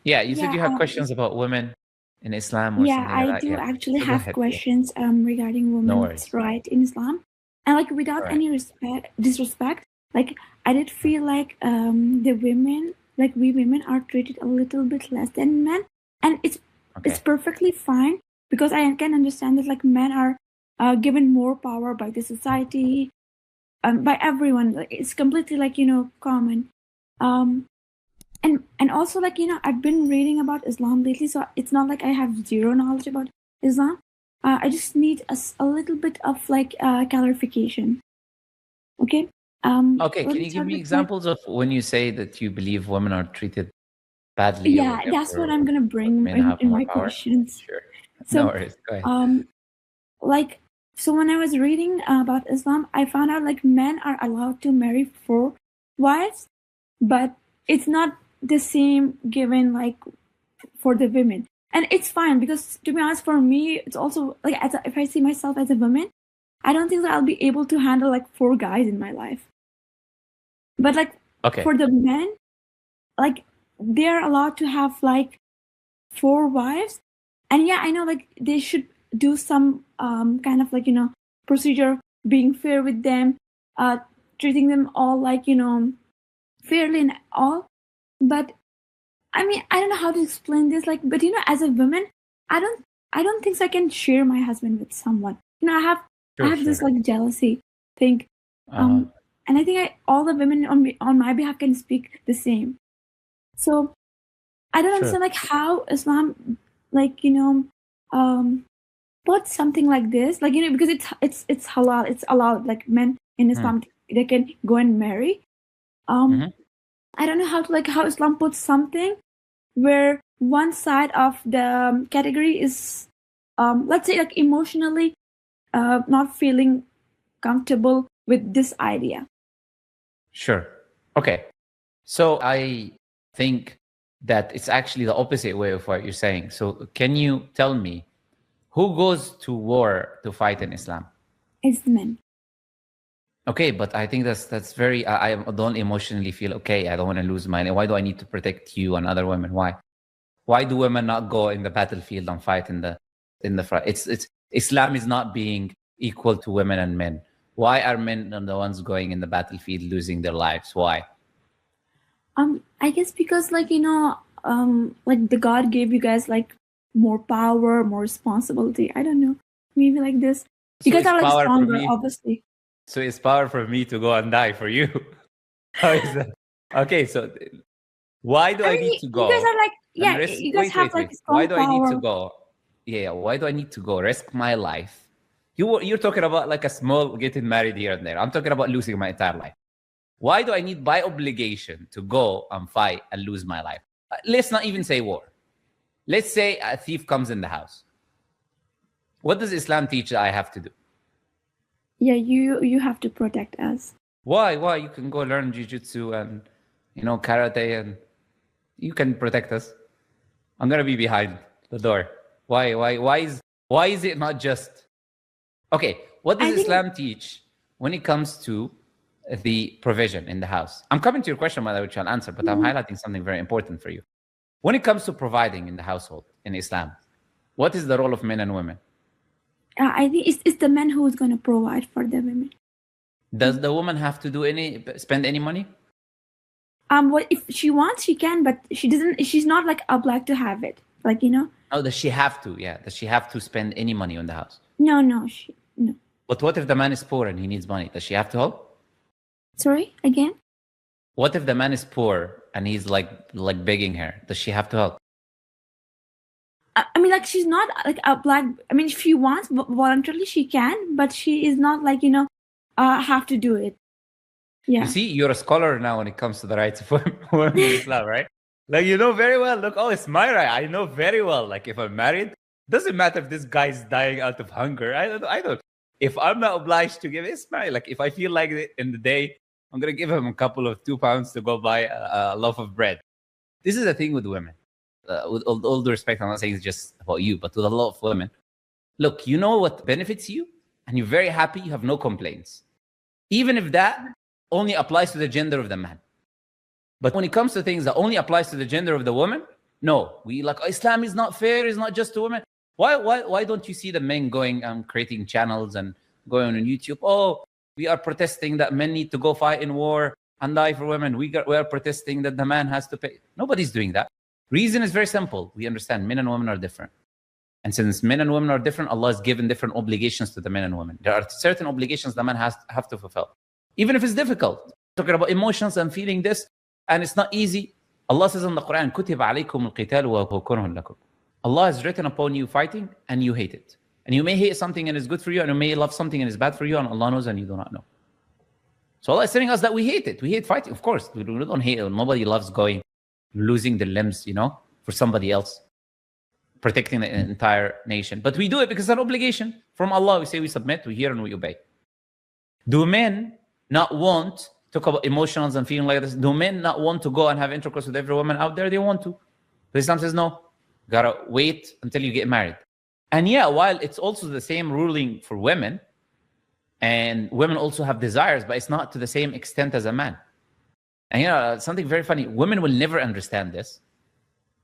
Yeah, you said Yeah, you have questions about women in Islam or yeah, something like I that. do Yeah. actually So go have ahead. Yeah. questions regarding No women's worries. right in Islam, and like All without right. any disrespect, like I did feel like the women, like we women, are treated a little bit less than men, and it's Okay. perfectly fine because I can understand that like men are given more power by the society, by everyone. Like, it's completely like common. Um, and also like I've been reading about Islam lately, so it's not like I have zero knowledge about Islam. I just need a little bit of like clarification. Okay. Okay. Let Can me you give start me with like, examples of when you say that you believe women are treated badly or yeah, that's what I'm therefore gonna bring men have in more my power? questions. Sure. No So worries. Go ahead. um like so when I was reading about Islam, I found out like men are allowed to marry 4 wives, but it's not the same given like for the women. And it's fine because to be honest, for me, it's also like if I see myself as a woman, I don't think that I'll be able to handle like 4 guys in my life. But like Okay. for the men, like they're allowed to have like 4 wives. And yeah, I know like they should do some kind of like procedure, being fair with them, uh treating them all like fairly and all. But I mean, I don't know how to explain this. Like, but as a woman, I don't, I don't think so I can share my husband with someone. I Sure. have this Sure. like jealousy thing, Uh-huh. and I think all the women on my behalf can speak the same. So I don't Sure. understand like how Islam, like put something like this, like because it's halal, it's allowed. Like men in Mm. Islam, they can go and marry. Um, Mm-hmm. I don't know how Islam puts something where one side of the category is let's say like emotionally not feeling comfortable with this idea. Sure. Okay. So I think that it's actually the opposite way of what you're saying. So can you tell me who goes to war to fight in Islam? It's the men. Okay, but I think that's very. I don't emotionally feel okay. I don't want to lose my. Why do I need to protect you and other women? Why? Why do women not go in the battlefield and fight in the front? It's Islam is not being equal to women and men. Why are men the ones going in the battlefield losing their lives? Why? I guess because like like the God gave you guys like more power, more responsibility. I don't know, maybe like this. You So guys it's are like power for stronger, me. obviously. So it's power for me to go and die for you. How is that? Okay, so why do I I mean, need to you guys go are like, and yeah, risk? you guys Wait, have wait, like wait. Why strong do I need to power. go? Yeah, why do I need to go? Risk my life. You're talking about like a small getting married here and there. I'm talking about losing my entire life. Why do I need by obligation to go and fight and lose my life? Let's not even say war. Let's say a thief comes in the house. What does Islam teach that I have to do? Yeah, you have to protect us. Why? Why? You can go learn jujitsu and karate and you can protect us. I'm gonna be behind the door. Why? Why is it not just okay? What does I think Islam teach when it comes to the provision in the house? I'm coming to your question, mother, which I'll answer, but I'm mm, highlighting something very important for you. When it comes to providing in the household in Islam, what is the role of men and women? I think it's the man who is going to provide for the women. Does the woman have to do spend any money? What if she wants, she can, but she doesn't. She's not like obliged to have it. Like Oh, does she have to? Yeah, does she have to spend any money on the house? no, no, no. But what if the man is poor and he needs money? Does she have to help? Sorry, again. What if the man is poor and he's like begging her? Does she have to help? I mean, like she's not like obliged. I mean, if she wants voluntarily, she can, but she is not like have to do it. You Yeah. see, you're a scholar now when it comes to the rights of women in Islam, right? Like you know very well. Look, oh, it's my right. I know very well. Like if I'm married, doesn't matter if this guy's dying out of hunger. I don't. If I'm not obliged to give, it's my like. If I feel like it in the day, I'm gonna give him a couple of £2 to go buy a loaf of bread. This is the thing with women. With all due respect, I'm not saying it's just about you, but with a lot of women. Look, you know what benefits you, and you're very happy. You have no complaints, even if that only applies to the gender of the man. But when it comes to things that only applies to the gender of the woman, No, we like Islam is not fair, it's not just to women. Why don't you see the men going and creating channels and going on YouTube? Oh, we are protesting that men need to go fight in war and die for women. We are protesting that the man has to pay. Nobody's doing that. Reason is very simple. We understand men and women are different. And since men and women are different, Allah has given different obligations to the men and women. There are certain obligations the man have to fulfill. Even if it's difficult. Talking about emotions and feeling this, and it's not easy. Allah says in the Quran, كُتِبَ عَلَيْكُمُ الْقِتَالُ وَهُوَ كُرْهٌ لَكُمْ. Allah has written upon you fighting and you hate it. And you may hate something and it's good for you, and you may love something and it's bad for you, and Allah knows and you do not know. So Allah is telling us that we hate it. We hate fighting. Of course, we don't hate it. Nobody loves losing the limbs, for somebody else, protecting the entire nation. But we do it because it's an obligation from Allah. We say we submit, we hear, and we obey. Do men not want to talk about emotions and feeling like this? Do men not want to go and have intercourse with every woman out there? They want to. But Islam says no. Gotta wait until you get married. And yeah, while it's also the same ruling for women, and women also have desires, but it's not to the same extent as a man. And something very funny, women will never understand this.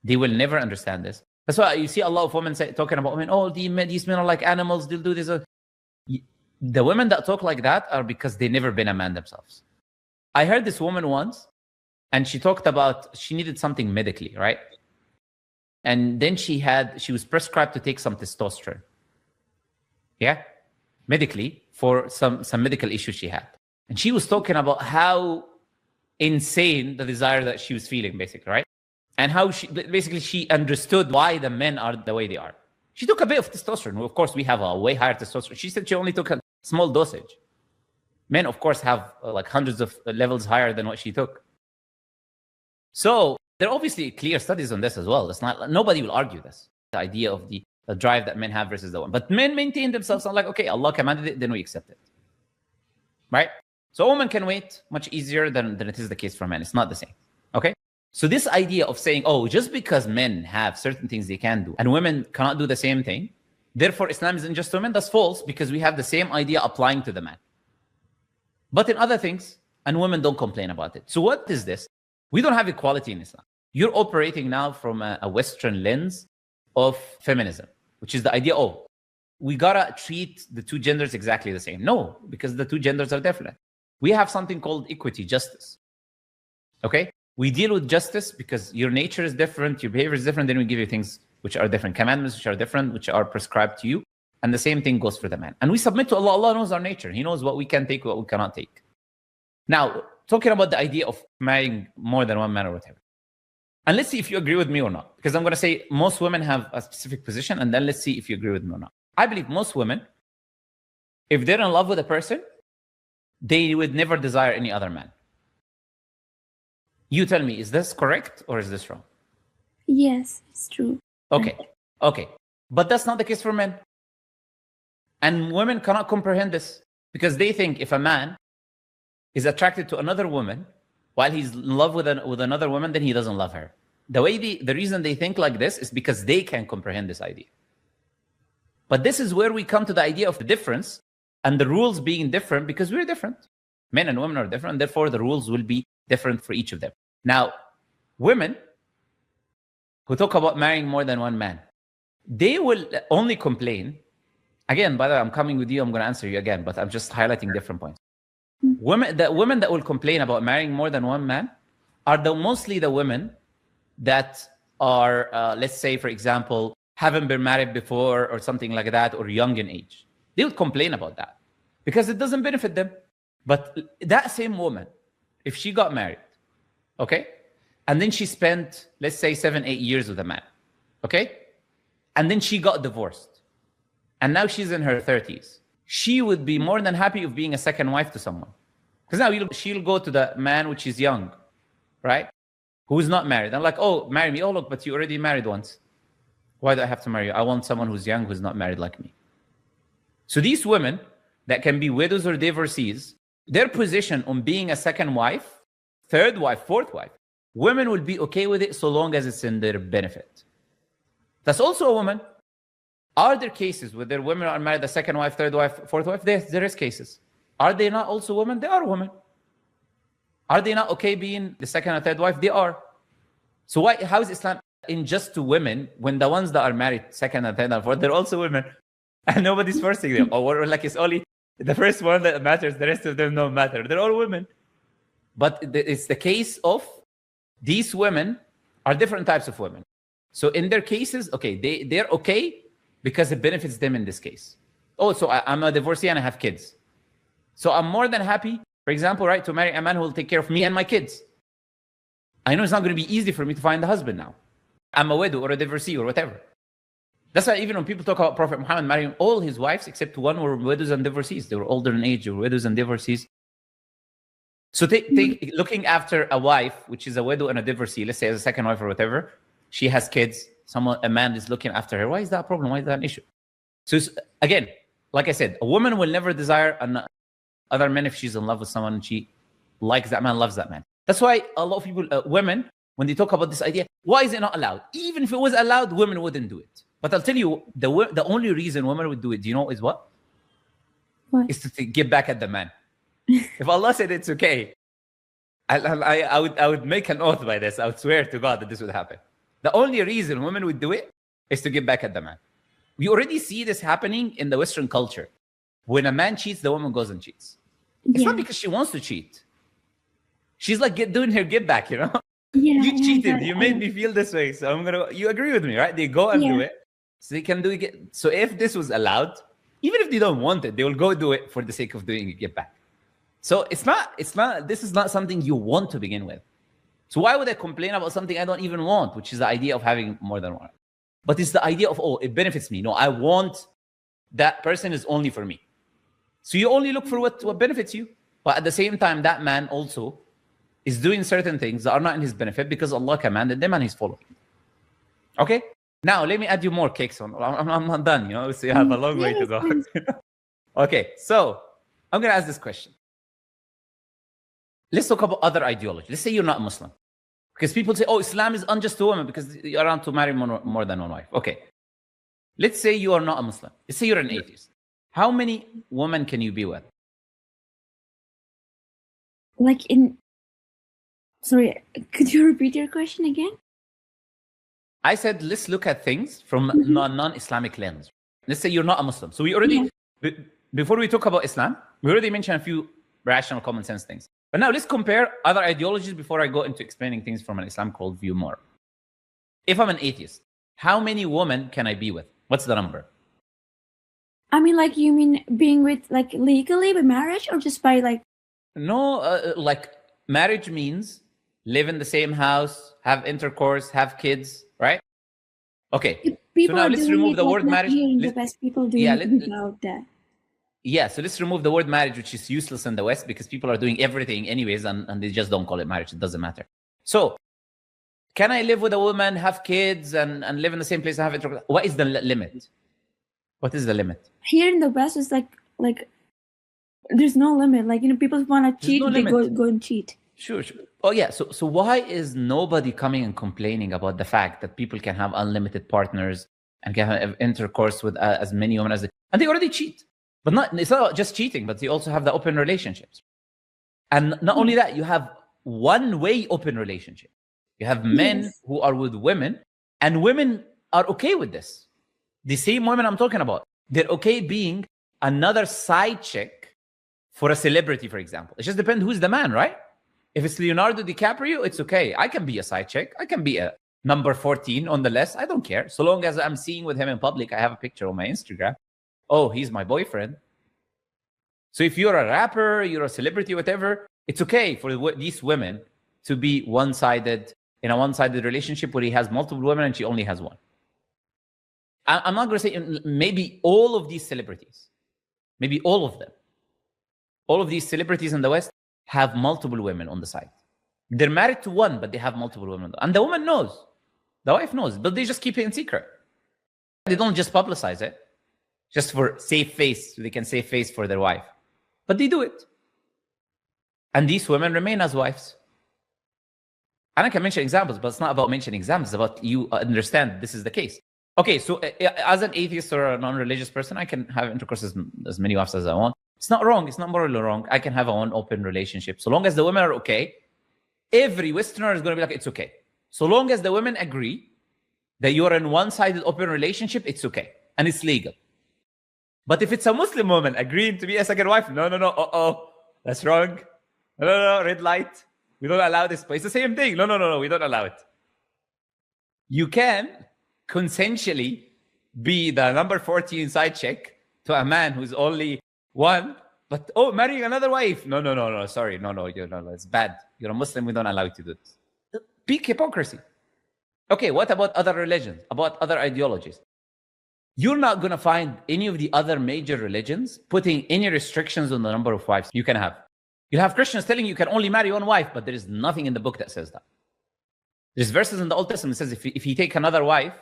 They will never understand this. That's why you see a lot of women talking about women, oh, these men are like animals, they'll do this. The women that talk like that are because they've never been a man themselves. I heard this woman once, and she talked about, she needed something medically, right? And then she was prescribed to take some testosterone. Yeah? Medically, for some medical issues she had. And she was talking about how insane the desire that she was feeling, basically, right? And how she understood why the men are the way they are. She took a bit of testosterone. Of course, we have a way higher testosterone. She said she only took a small dosage. Men, of course, have like hundreds of levels higher than what she took. So there are obviously clear studies on this as well. It's not, nobody will argue this. The idea of the drive that men have versus the woman. But men maintain themselves, like, okay, Allah commanded it, then we accept it. Right? So a woman can wait much easier than it is the case for men. It's not the same. Okay? So this idea of saying, oh, just because men have certain things they can do and women cannot do the same thing, therefore Islam is unjust to women, that's false, because we have the same idea applying to the man. But in other things, and women don't complain about it. So what is this? We don't have equality in Islam. You're operating now from a Western lens of feminism, which is the idea, oh, we gotta treat the two genders exactly the same. No, because the two genders are different. We have something called equity, justice. Okay? We deal with justice because your nature is different, your behavior is different, then we give you things which are different, commandments which are different, which are prescribed to you. And the same thing goes for the man. And we submit to Allah. Allah knows our nature. He knows what we can take, what we cannot take. Now, talking about the idea of marrying more than one man or whatever. And let's see if you agree with me or not. Because I'm going to say most women have a specific position, and then let's see if you agree with me or not. I believe most women, if they're in love with a person, they would never desire any other man. You tell me, is this correct or is this wrong? Yes, it's true. Okay. But that's not the case for men. And women cannot comprehend this because they think if a man is attracted to another woman while he's in love with another woman, then he doesn't love her. The reason they think like this is because they can comprehend this idea. But this is where we come to the idea of the difference and the rules being different because we're different. Men and women are different, therefore the rules will be different for each of them. Now, women who talk about marrying more than one man, they will only complain. Again, by the way, I'm coming with you, I'm going to answer you again, but I'm just highlighting different points. Women that will complain about marrying more than one man are mostly the women that are, let's say, for example, haven't been married before or something like that, or young in age. They would complain about that because it doesn't benefit them. But that same woman, if she got married, okay, and then she spent, let's say, 7-8 years with a man, okay, and then she got divorced, and now she's in her 30s, she would be more than happy of being a second wife to someone. Because now she'll go to the man which is young, right, who's not married. I'm like, oh, marry me. Oh, look, but you already married once. Why do I have to marry you? I want someone who's young, who's not married like me. So these women that can be widows or divorcees, their position on being a second wife, third wife, fourth wife, women will be okay with it so long as it's in their benefit. That's also a woman. Are there cases where their women are married a second wife, third wife, fourth wife? There is cases. Are they not also women? They are women. Are they not okay being the second or third wife? They are. So how is Islam unjust to women when the ones that are married second and third and fourth, they're also women. And nobody's forcing them. Or like it's only the first one that matters, the rest of them don't matter. They're all women. But it's the case of these women are different types of women. So in their cases, okay, they're okay because it benefits them in this case. Oh, so I'm a divorcee and I have kids. So I'm more than happy, for example, right, to marry a man who will take care of me and my kids. I know it's not going to be easy for me to find a husband now. I'm a widow or a divorcee or whatever. That's why even when people talk about Prophet Muhammad marrying all his wives except one were widows and divorcees. They were older in age, they were widows and divorcees. So looking after a wife, which is a widow and a divorcee, let's say as a second wife or whatever, she has kids, a man is looking after her. Why is that a problem? Why is that an issue? So again, like I said, a woman will never desire other men if she's in love with someone and she likes that man, loves that man. That's why a lot of people, women, when they talk about this idea, why is it not allowed? Even if it was allowed, women wouldn't do it. But I'll tell you, the only reason women would do it, do you know is what? What? Is to get back at the man. If Allah said it's okay, I would make an oath by this. I would swear to God that this would happen. The only reason women would do it is to get back at the man. We already see this happening in the Western culture. When a man cheats, the woman goes and cheats. It's not because she wants to cheat. She's like doing her get back, you know? Yeah, you cheated. You made me feel this way. So you agree with me, right? They go and do it. So they can do it. So if this was allowed, even if they don't want it, they will go do it for the sake of doing a get back. So this is not something you want to begin with. So why would I complain about something I don't even want, which is the idea of having more than one? But it's the idea of, oh, it benefits me. No, I want that person is only for me. So you only look for what benefits you. But at the same time, that man also is doing certain things that are not in his benefit because Allah commanded them and he's following. Okay? Now, let me add you more cakes on. I'm not done, you know, so you have a long way to go. Okay, so I'm going to ask this question. Let's talk about other ideology. Let's say you're not Muslim. Because people say, oh, Islam is unjust to women because you're allowed to marry more than one wife. Okay. Let's say you are not a Muslim. Let's say you're an atheist. How many women can you be with? Sorry, could you repeat your question again? I said, let's look at things from a non-Islamic lens. Let's say you're not a Muslim. So we already, before we talk about Islam, we already mentioned a few rational common sense things. But now let's compare other ideologies before I go into explaining things from an Islam worldview more. If I'm an atheist, how many women can I be with? What's the number? I mean, you mean being with, legally by marriage or just by, No, marriage means live in the same house, have intercourse, have kids, right? Okay. People so now let's remove the word marriage. The best people do it without that. Yeah, so let's remove the word marriage, which is useless in the West because people are doing everything anyways and they just don't call it marriage. It doesn't matter. So can I live with a woman, have kids, and live in the same place and have intercourse? What is the limit? What is the limit? Here in the West, it's like there's no limit. People want to cheat, they go and cheat. Sure. Oh, yeah. So why is nobody coming and complaining about the fact that people can have unlimited partners and can have intercourse with as many women as they... And they already cheat. But it's not just cheating, but they also have the open relationships. And not only that, you have one-way open relationship. You have men who are with women, and women are okay with this. The same women I'm talking about, they're okay being another side chick for a celebrity, for example. It just depends who's the man, right? If it's Leonardo DiCaprio, it's okay. I can be a side chick. I can be a number 14 on the list. I don't care. So long as I'm seeing with him in public, I have a picture on my Instagram. Oh, he's my boyfriend. So if you're a rapper, you're a celebrity, whatever, it's okay for these women to be one-sided, in a one-sided relationship where he has multiple women and she only has one. I'm not going to say maybe all of these celebrities, maybe all of them, all of these celebrities in the West have multiple women on the side. They're married to one, but they have multiple women. And the woman knows. The wife knows, but they just keep it in secret. They don't just publicize it. Just for safe face, so they can save face for their wife. But they do it. And these women remain as wives. And I can mention examples, but it's not about mentioning examples. It's about you understand this is the case. Okay, so as an atheist or a non-religious person, I can have intercourse as many wives as I want. It's not wrong. It's not morally wrong. I can have an open relationship. So long as the women are okay, every Westerner is going to be like, it's okay. So long as the women agree that you're in one-sided open relationship, it's okay. And it's legal. But if it's a Muslim woman agreeing to be a second wife, no, that's wrong. No, red light. We don't allow this. But it's the same thing. No, we don't allow it. You can consensually be the number 14 side chick to a man who's only one, but marrying another wife. No, sorry. No, it's bad. You're a Muslim, we don't allow you to do this. Peak hypocrisy. Okay, what about other religions? About other ideologies? You're not going to find any of the other major religions putting any restrictions on the number of wives you can have. You have Christians telling you can only marry one wife, but there is nothing in the book that says that. There's verses in the Old Testament that says if he take another wife,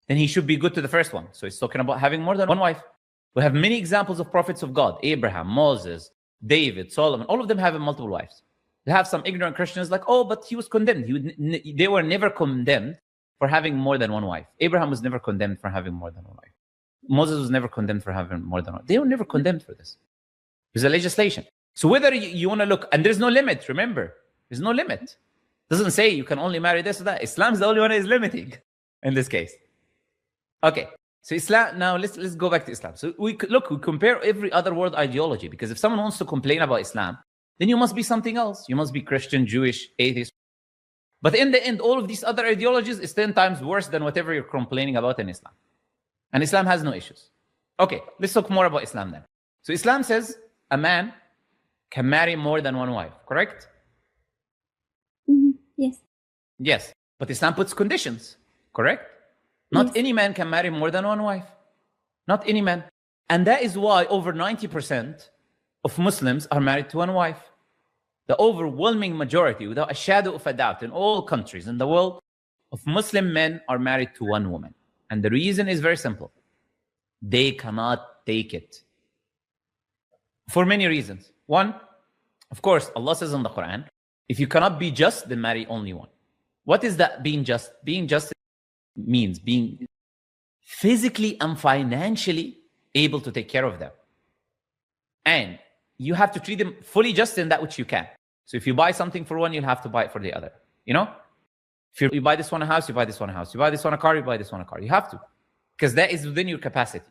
then he should be good to the first one. So it's talking about having more than one wife. We have many examples of prophets of God: Abraham, Moses, David, Solomon. All of them having multiple wives. They have some ignorant Christians like, but he was condemned. They were never condemned for having more than one wife. Abraham was never condemned for having more than one wife. Moses was never condemned for having more than one. They were never condemned for this. There's a legislation. So whether you want to look, and there's no limit, remember, there's no limit. It doesn't say you can only marry this or that. Islam's the only one that is limiting in this case. Okay, so Islam, now let's go back to Islam. So we compare every other world ideology, because if someone wants to complain about Islam, then you must be something else. You must be Christian, Jewish, atheist. But in the end, all of these other ideologies is 10 times worse than whatever you're complaining about in Islam. And Islam has no issues. Okay, let's talk more about Islam then. So Islam says a man can marry more than one wife, correct? Yes. Yes, but Islam puts conditions, correct? Not any man can marry more than one wife. Not any man. And that is why over 90% of Muslims are married to one wife. The overwhelming majority, without a shadow of a doubt, in all countries in the world, of Muslim men are married to one woman. And the reason is very simple. They cannot take it. For many reasons. One, of course, Allah says in the Quran, if you cannot be just, then marry only one. What is that being just? Being just means being physically and financially able to take care of them. And you have to treat them fully just in that which you can. So if you buy something for one, you'll have to buy it for the other. You know? If you buy this one a house, you buy this one a house. You buy this one a car, you buy this one a car. You have to. Because that is within your capacity.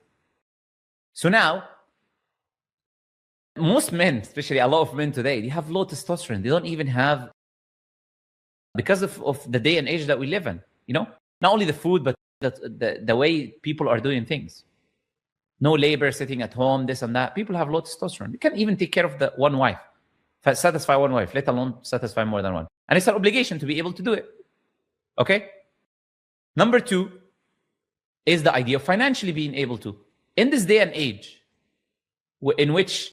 So now, most men, especially a lot of men today, they have low testosterone. They don't even have, because of the day and age that we live in, you know? Not only the food, but the way people are doing things. No labor, sitting at home, this and that. People have low testosterone. You can't even take care of the one wife, satisfy one wife, let alone satisfy more than one. And it's an obligation to be able to do it. Okay? Number two is the idea of financially being able to. In this day and age, in which,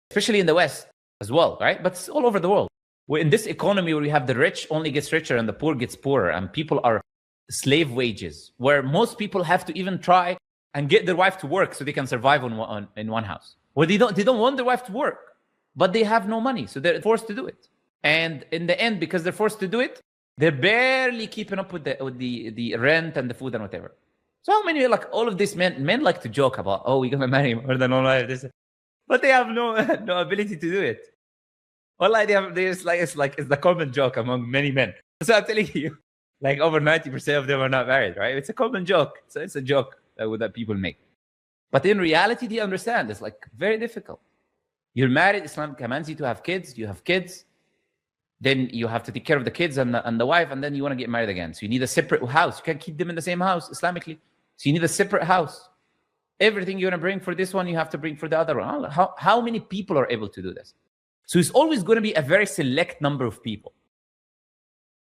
especially in the West as well, right? But it's all over the world. We're in this economy where we have the rich only gets richer and the poor gets poorer, and people are slave wages, where most people have to even try and get their wife to work so they can survive in one house. Where they don't want their wife to work, but they have no money, so they're forced to do it. And in the end, because they're forced to do it, they're barely keeping up with the rent and the food and whatever. So how many, like all of these men like to joke about, we're gonna marry more than one wife, but they have no ability to do it. Wallahi, it's the common joke among many men. So I'm telling you, like over 90% of them are not married, right? It's a common joke. So it's a joke that people make. But in reality, they understand it's like very difficult. You're married, Islam commands you to have kids, you have kids, then you have to take care of the kids and the wife, and then you want to get married again. So you need a separate house. You can't keep them in the same house Islamically. So you need a separate house. Everything you want to bring for this one, you have to bring for the other one. How many people are able to do this? So it's always going to be a very select number of people.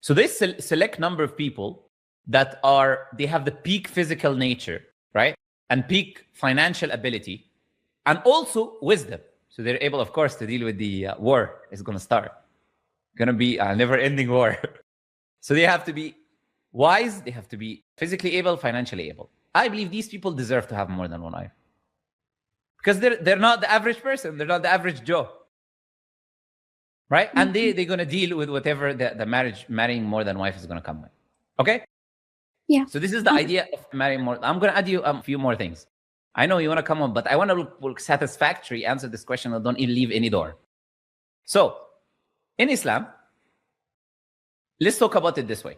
So this select number of people that they have the peak physical nature, right? And peak financial ability, and also wisdom. So they're able, of course, to deal with the war is going to start. Going to be a never-ending war. So they have to be wise, they have to be physically able, financially able. I believe these people deserve to have more than one wife. Because they're not the average person, they're not the average Joe. Right? And they're going to deal with whatever the marrying more than wife is going to come with. Okay? Yeah. So this is the idea of marrying more. I'm going to add you a few more things. I know you want to come on, but I want to satisfactorily answer this question and don't leave any door. So, in Islam, let's talk about it this way.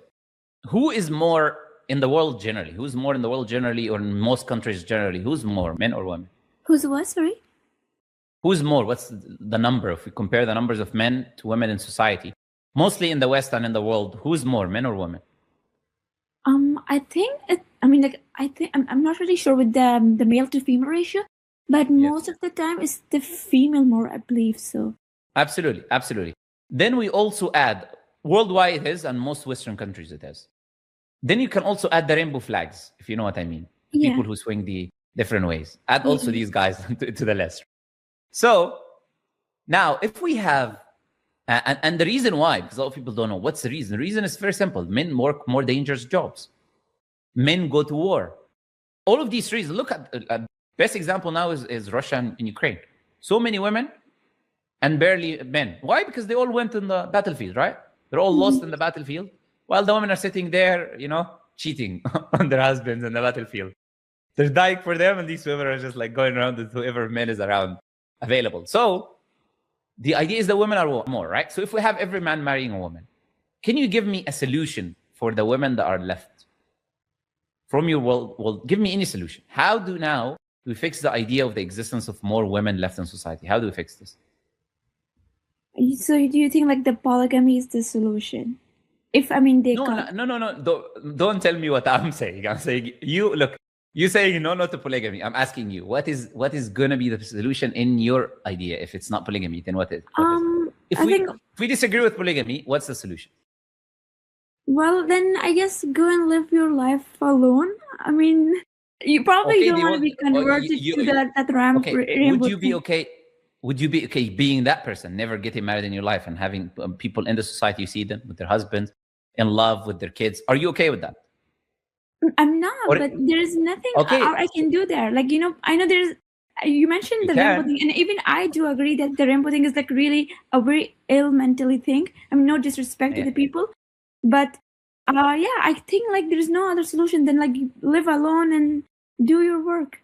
Who is more in the world generally? Who's more in the world generally, or in most countries generally? Who's more, men or women? Who's what? Sorry. Who's more? What's the number? If we compare the numbers of men to women in society, mostly in the West and in the world, who's more, men or women? I think I'm not really sure with the male to female ratio, but most of the time it's the female more, I believe so. Absolutely, absolutely. Then we also add, worldwide it is, and most Western countries it is. Then you can also add the rainbow flags, if you know what I mean. People who swing the different ways. Add also these guys to the list. So now if we have, and the reason why, because a lot of people don't know, what's the reason? The reason is very simple. Men work more dangerous jobs. Men go to war. All of these reasons. Look at best example now is Russia and Ukraine. So many women and barely men. Why? Because they all went in the battlefield, right? They're all lost in the battlefield, while the women are sitting there, cheating on their husbands in the battlefield. They're dying for them, and these women are just like going around with whoever men is around available. So the idea is that women are more, right? So if we have every man marrying a woman, can you give me a solution for the women that are left from your world? Well, give me any solution. How do we fix the idea of the existence of more women left in society? How do we fix this? So do you think like the polygamy is the solution? If No. Don't tell me what I'm saying. I'm saying you're saying no to polygamy. I'm asking you, what is gonna be the solution in your idea? If it's not polygamy, then what is? If we disagree with polygamy, what's the solution? Well, then I guess go and live your life alone. I mean, you probably don't want to be converted to that rainbow. Would you be okay being that person, never getting married in your life and having people in the society, you see them with their husbands, in love with their kids? Are you okay with that? I'm not, but there's nothing I can do there. Like, I know you mentioned the rainbow thing, and even I do agree that the rainbow thing is like really a very ill mentally thing. I mean, no disrespect to the people, but I think like there's no other solution than like live alone and do your work.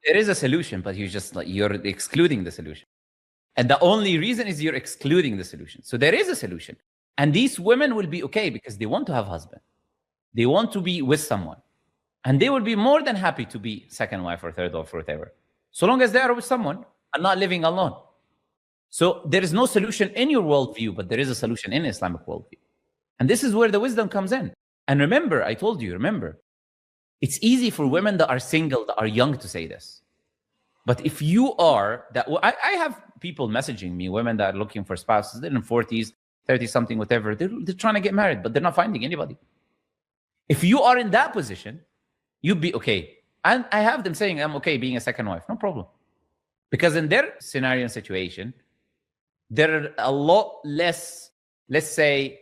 There is a solution, but you're excluding the solution. And the only reason is you're excluding the solution. So there is a solution. And these women will be okay because they want to have husband. They want to be with someone. And they will be more than happy to be second wife or third wife or whatever. So long as they are with someone and not living alone. So there is no solution in your worldview, but there is a solution in Islamic worldview. And this is where the wisdom comes in. And remember, I told you, it's easy for women that are single, that are young to say this. But if you are that, I have people messaging me, women that are looking for spouses, they're in 40s, 30 something, whatever. They're trying to get married, but they're not finding anybody. If you are in that position, you'd be okay. And I have them saying, I'm okay being a second wife. No problem. Because in their scenario and situation, there are a lot less, let's say,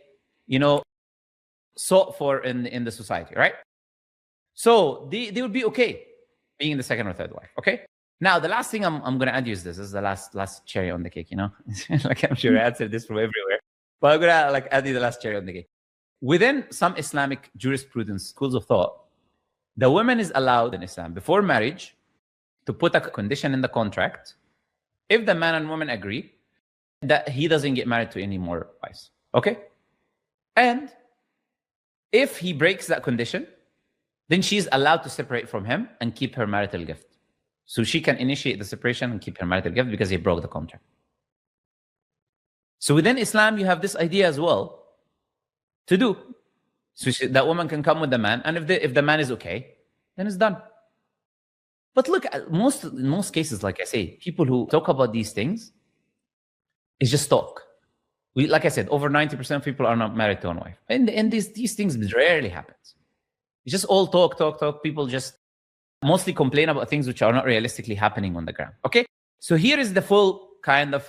sought for in the society, right? So they would be okay being the second or third wife, okay? Now, the last thing I'm going to add you is this. This is the last cherry on the cake, Like I'm sure I answered this from everywhere. But I'm going to add you the last cherry on the cake. Within some Islamic jurisprudence schools of thought, the woman is allowed in Islam before marriage to put a condition in the contract if the man and woman agree that he doesn't get married to any more wives, okay? And if he breaks that condition, then she's allowed to separate from him and keep her marital gift. So she can initiate the separation and keep her marital gift because he broke the contract. So within Islam, you have this idea as well to do. So that woman can come with the man, and if the man is okay, then it's done. But look, in most cases, like I say, people who talk about these things, it's just talk. Like I said, over 90% of people are not married to one wife. And these things rarely happen. It's just all talk. People just mostly complain about things which are not realistically happening on the ground. Okay? So here is the full kind of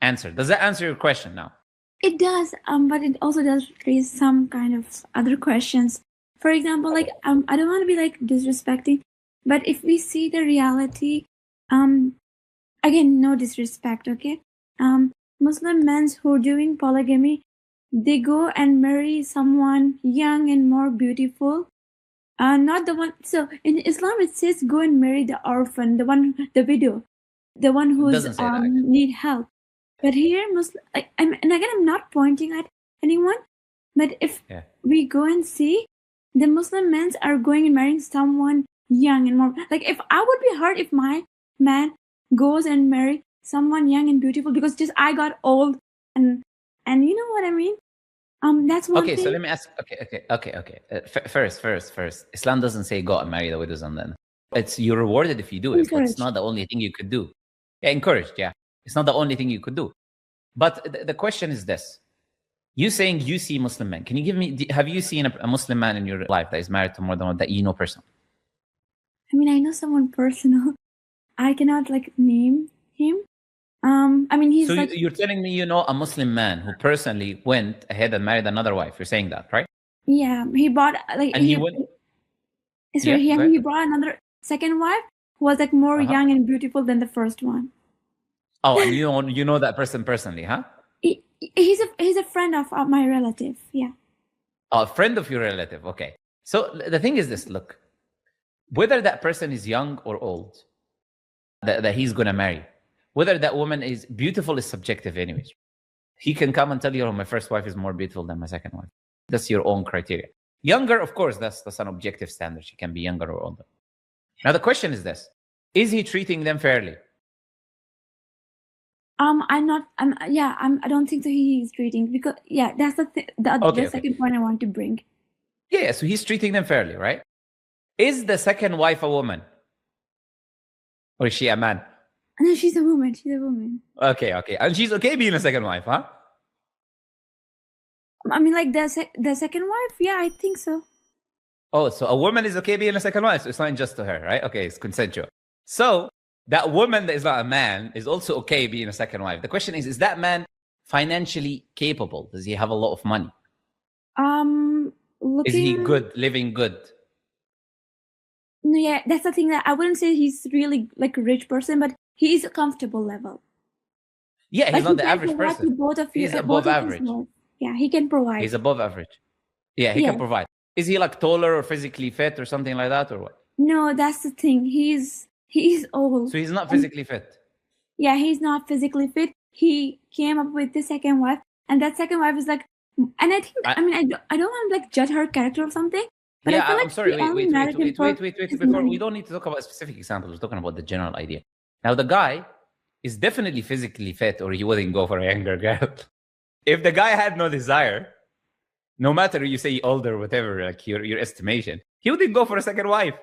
answer. Does that answer your question now? It does, but it also does raise some kind of other questions. For example, like, I don't want to be like disrespecting, but if we see the reality, again, no disrespect, okay? Muslim men who are doing polygamy, they go and marry someone young and more beautiful. Not the one. So in Islam, it says go and marry the orphan, the widow, the one who's need help. But here, and again, I'm not pointing at anyone, but if we go and see, the Muslim men are going and marrying someone young and more. Like, if I would be hurt if my man goes and marry someone young and beautiful because just I got old and you know what I mean. That's one Okay, thing. so let me ask. Okay. First, Islam doesn't say go and marry the widows and then. It's you're rewarded if you do it, but it's not the only thing you could do. Yeah, encouraged. Yeah, it's not the only thing you could do. But the question is this: you saying you see Muslim men? Can you give me? Have you seen a Muslim man in your life that is married to more than one that you know personally? I mean, I know someone personal. I cannot like name him. I mean, he's so like. You're telling me you know a Muslim man who personally went ahead and married another wife. You're saying that, right? Yeah, he bought like and he went. So he brought another second wife who was like more young and beautiful than the first one. Oh, and you know that person personally, huh? He's a friend of my relative. Yeah. Oh, a friend of your relative. Okay. So the thing is this: look, whether that person is young or old, that he's gonna marry, whether that woman is beautiful is subjective, anyways. He can come and tell you, "Oh, my first wife is more beautiful than my second wife." That's your own criteria. Younger, of course, that's an objective standard. She can be younger or older. Now the question is this: is he treating them fairly? I don't think that he is treating, because that's the second point I want to bring. Yeah, so he's treating them fairly, right? Is the second wife a woman? Or is she a man? No, she's a woman. She's a woman. Okay. And she's okay being a second wife, huh? I mean, like the second wife? Yeah, I think so. Oh, so a woman is okay being a second wife, so it's not unjust to her, right? Okay, it's consensual. So that woman that is not a man is also okay being a second wife. The question is that man financially capable? Does he have a lot of money? Is he good, living good? No, yeah, that's the thing, that I wouldn't say he's really like a rich person, but he is a comfortable level. Yeah, he's like, not the average person. Both of you, he's above average. Yeah, he can provide. He's above average. Yeah, he can provide. Is he like taller or physically fit or something like that, or what? No, that's the thing. He's old. So he's not physically fit. Yeah, he's not physically fit. He came up with the second wife, and that second wife is like, and I think I don't want to like judge her character or something. But yeah, I feel like I'm sorry. Wait. Before, we don't need to talk about specific examples. We're talking about the general idea. Now, the guy is definitely physically fit, or he wouldn't go for a younger girl. If the guy had no desire, no matter you say older, whatever, like your estimation, he wouldn't go for a second wife.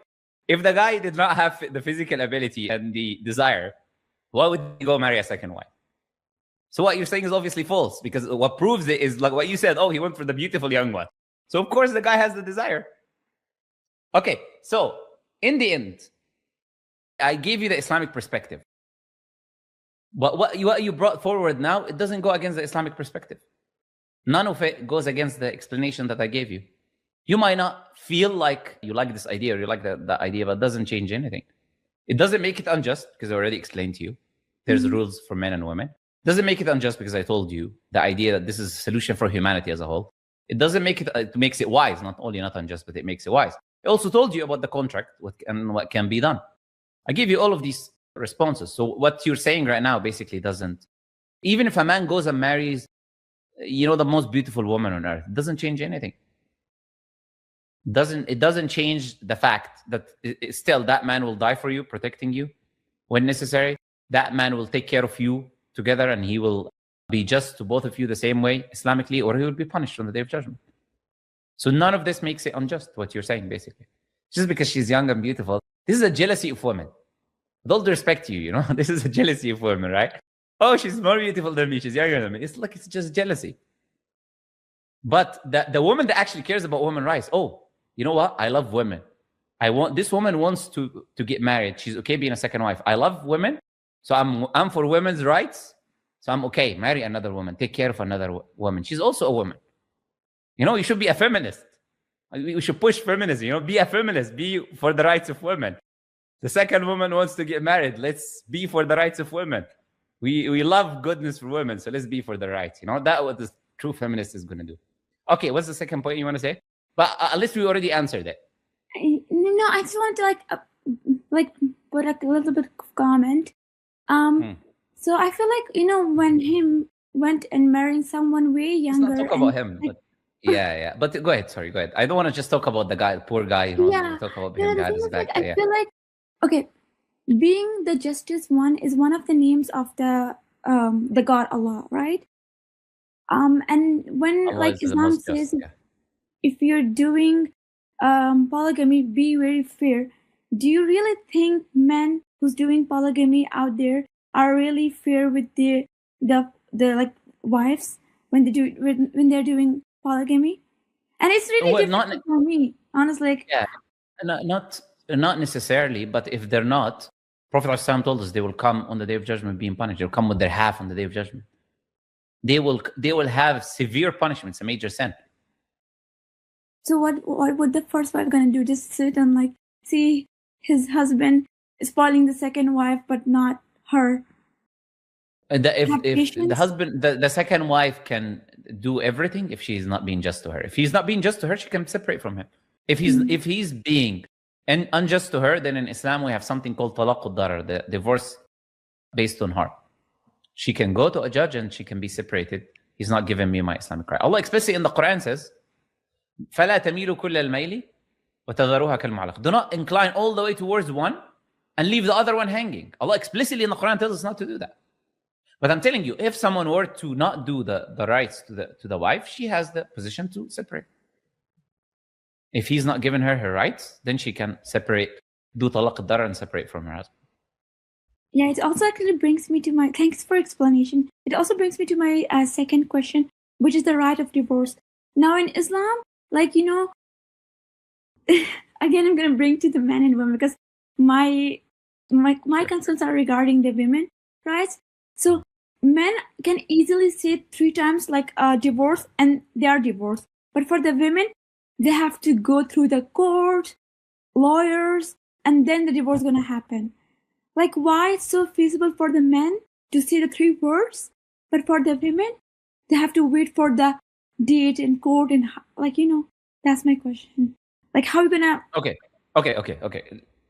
If the guy did not have the physical ability and the desire, why would he go marry a second wife? So what you're saying is obviously false, because what proves it is like what you said. Oh, he went for the beautiful young one. So of course the guy has the desire. Okay, so in the end, I gave you the Islamic perspective. But what you brought forward now, it doesn't go against the Islamic perspective. None of it goes against the explanation that I gave you. You might not feel like you like this idea or you like that idea, but it doesn't change anything. It doesn't make it unjust, because I already explained to you. There's rules for men and women. It doesn't make it unjust because I told you the idea that this is a solution for humanity as a whole. It doesn't make it, it makes it wise, not only not unjust, but it makes it wise. I also told you about the contract and what can be done. I give you all of these responses. So what you're saying right now basically doesn't, even if a man goes and marries, the most beautiful woman on earth, it doesn't change anything. It doesn't change the fact that still that man will die for you, protecting you when necessary. That man will take care of you together, and he will be just to both of you the same way Islamically, or he will be punished on the Day of Judgment. So none of this makes it unjust, what you're saying, basically. Just because she's young and beautiful. This is a jealousy of women. With all due respect to you, this is a jealousy of women, right? Oh, she's more beautiful than me. She's younger than me. It's like, it's just jealousy. But the woman that actually cares about women's rights, oh, you know what? I love women. This woman wants to get married. She's okay being a second wife. I love women. So I'm for women's rights. So I'm okay. Marry another woman. Take care of another woman. She's also a woman. You should be a feminist. We should push feminism. Be a feminist. Be for the rights of women. The second woman wants to get married. Let's be for the rights of women. We love goodness for women. So let's be for the rights. That's what the true feminist is going to do. Okay, what's the second point you want to say? But at least we already answered it. No, I just want to put a little bit of comment. So I feel like when him went and marrying someone way younger. Let's not talk about him. But Yeah. But go ahead. Sorry, go ahead. I don't want to just talk about the guy, poor guy. Yeah. Talk about Yeah, him the behind thing his is, like, back. I feel like, okay, being the justice one is one of the names of the God Allah, right? And when Allah like is the Islam most just. says, if you're doing polygamy, be very fair. Do you really think men who's doing polygamy out there are really fair with the like wives when they do when they're doing polygamy? And it's really Well, not difficult for me, honestly. Like, yeah, not necessarily. But if they're not, Prophet ﷺ told us they will come on the day of judgment being punished. They'll come with their half on the day of judgment. They will have severe punishments, a major sin. so what would the first wife gonna do? Just sit and like see his husband spoiling the second wife, but not her. If the Patience? husband, the second wife can do everything if she's not being just to her. If he's not being just to her, she can separate from him. If he's being unjust to her, then in Islam we have something called talaq darar, the divorce based on her. She can go to a judge and she can be separated. He's not giving me my Islamic right. Allah explicitly in the Quran says, فَلَا تَمِيلُ كُلَّ الْمَيْلِ وَتَذَرُوهَا كَالْمُعَلَّقِ. Do not incline all the way towards one and leave the other one hanging. Allah explicitly in the Quran tells us not to do that. But I'm telling you, if someone were to not do the rights to the wife, she has the position to separate. If he's not giving her her rights, then she can separate, do talaq ad-darar and separate from her husband. Yeah, it also actually brings me to my, thanks for explanation. It also brings me to my second question, which is the right of divorce. Now in Islam, like, you know, again, I'm going to bring to the men and women because my concerns are regarding the women, right? So men can easily say 3 times like divorce and they are divorced. But for the women, they have to go through the court, lawyers, and then the divorce is going to happen. Like, why it's so feasible for the men to say the 3 words, but for the women, they have to wait for the date in court and, like, you know, that's my question. Like, how are you gonna... Okay.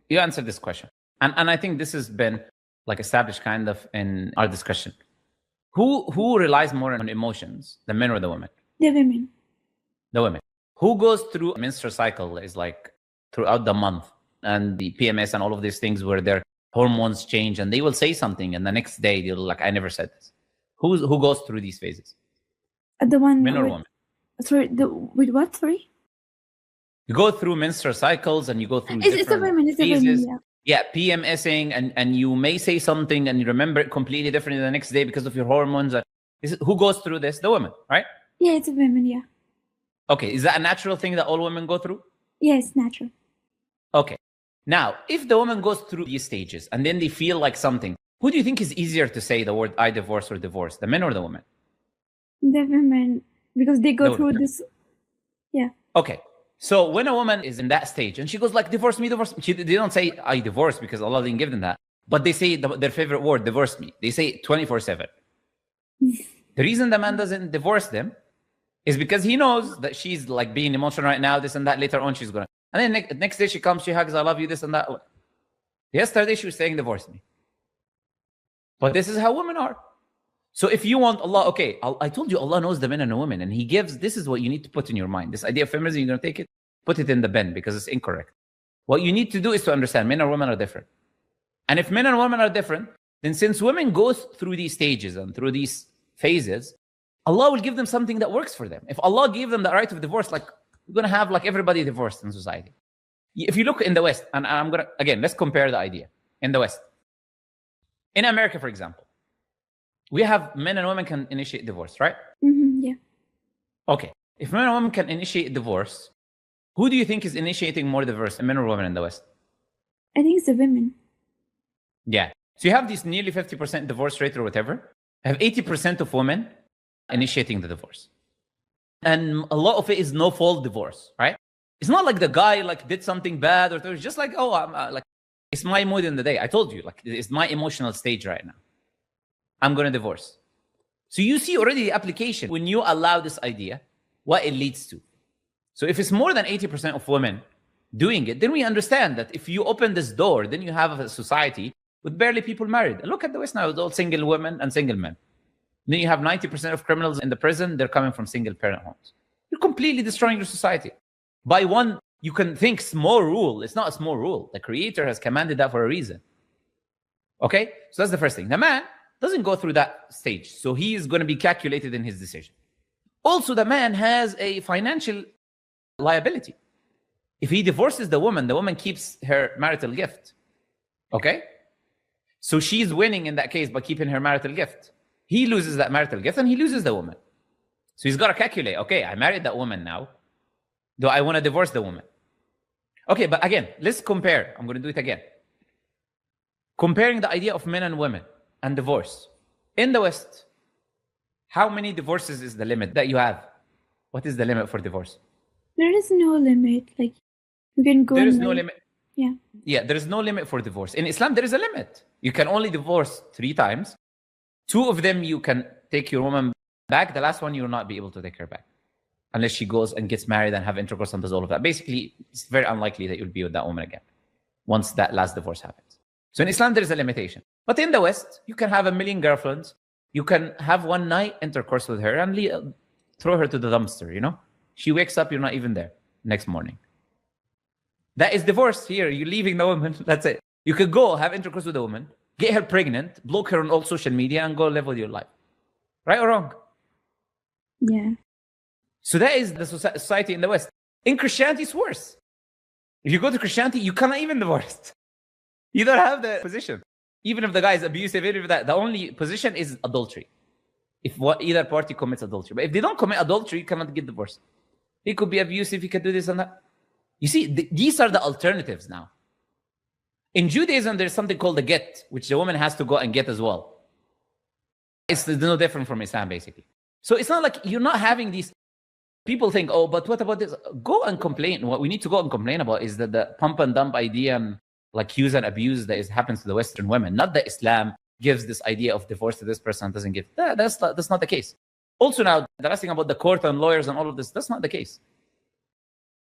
You answered this question. And I think this has been like established kind of in our discussion. Who relies more on emotions, the men or the women? The women. The women. Who goes through a menstrual cycle is like throughout the month and the PMS and all of these things where their hormones change and they will say something and the next day they'll like, I never said this. Who goes through these phases? The one Men or with, women? sorry, with what? Sorry? You go through menstrual cycles and you go through It's the different women, it's the phases. women, yeah. Yeah, PMSing and you may say something and you remember it completely differently the next day because of your hormones. Who goes through this? The women, right? Yeah, it's a women, yeah. Okay, is that a natural thing that all women go through? Yeah, it's natural. Okay. Now, if the woman goes through these stages and then they feel like something, who do you think is easier to say the word I divorce or divorce, the men or the women? The women, because they go through this, yeah. Okay. So when a woman is in that stage and she goes like, divorce me, they don't say I divorce because Allah didn't give them that. But they say their favorite word, divorce me. They say it 24/7. The reason the man doesn't divorce them is because he knows that she's like being emotional right now, this and that. Later on, she's going to. And then next day she comes, she hugs, I love you, this and that. Yesterday she was saying, divorce me. But this is how women are. So if you want Allah, okay, I told you Allah knows the men and the women, and He gives, this is what you need to put in your mind. This idea of feminism, you're going to take it, put it in the bin because it's incorrect. What you need to do is to understand men and women are different. And if men and women are different, then since women go through these stages and through these phases, Allah will give them something that works for them. If Allah gave them the right of divorce, like we're going to have like everybody divorced in society. If you look in the West, and I'm going to, again, let's compare the idea. In the West, in America, for example, we have men and women can initiate divorce, right? Yeah. Okay. If men and women can initiate divorce, who do you think is initiating more divorce, men or women in the West? I think it's the women. Yeah. So you have this nearly 50% divorce rate or whatever. Have 80% of women initiating the divorce. And a lot of it is no-fault divorce, right? It's not like the guy like did something bad or it's just like, oh, I'm like, it's my mood in the day. I told you, like, it's my emotional stage right now. I'm going to divorce. So you see already the application when you allow this idea, what it leads to. So if it's more than 80% of women doing it, then we understand that if you open this door, then you have a society with barely people married. And look at the West now, with all single women and single men. Then you have 90% of criminals in the prison, they're coming from single parent homes. You're completely destroying your society. By one, you can think small rule. It's not a small rule. The Creator has commanded that for a reason. Okay? So that's the first thing. The man doesn't go through that stage. So he is going to be calculated in his decision. Also, the man has a financial liability. If he divorces the woman keeps her marital gift. Okay? So she's winning in that case by keeping her marital gift. He loses that marital gift and he loses the woman. So he's got to calculate, okay, I married that woman now. Do I want to divorce the woman? Okay, but again, let's compare. I'm going to do it again. Comparing the idea of men and women and divorce. In the West, how many divorces is the limit that you have? What is the limit for divorce? There is no limit. Like, you can go. There is no limit. Yeah. Yeah, there is no limit for divorce. In Islam, there is a limit. You can only divorce 3 times. 2 of them, you can take your woman back. The last one, you will not be able to take her back. Unless she goes and gets married and have intercourse and does all of that. Basically, it's very unlikely that you'll be with that woman again once that last divorce happens. So in Islam, there is a limitation. But in the West, you can have a million girlfriends. You can have one night intercourse with her and throw her to the dumpster, you know? She wakes up, you're not even there next morning. That is divorce here. You're leaving the woman. That's it. You could go have intercourse with a woman, get her pregnant, block her on all social media, and go live with your life. Right or wrong? Yeah. So that is the society in the West. In Christianity, it's worse. If you go to Christianity, you cannot even divorce. You don't have the position. Even if the guy is abusive, even if that, the only position is adultery. If either party commits adultery. But if they don't commit adultery, you cannot get divorced. He could be abusive, he could do this and that. You see, these are the alternatives now. In Judaism, there's something called the get, which the woman has to go and get as well. It's no different from Islam, basically. So it's not like you're not having these... People think, oh, but what about this? Go and complain. What we need to go and complain about is that the pump and dump idea and like use and abuse that happens to the Western women. Not that Islam gives this idea of divorce to this person and doesn't give. That's not the case. Also now, the last thing about the court and lawyers and all of this, that's not the case.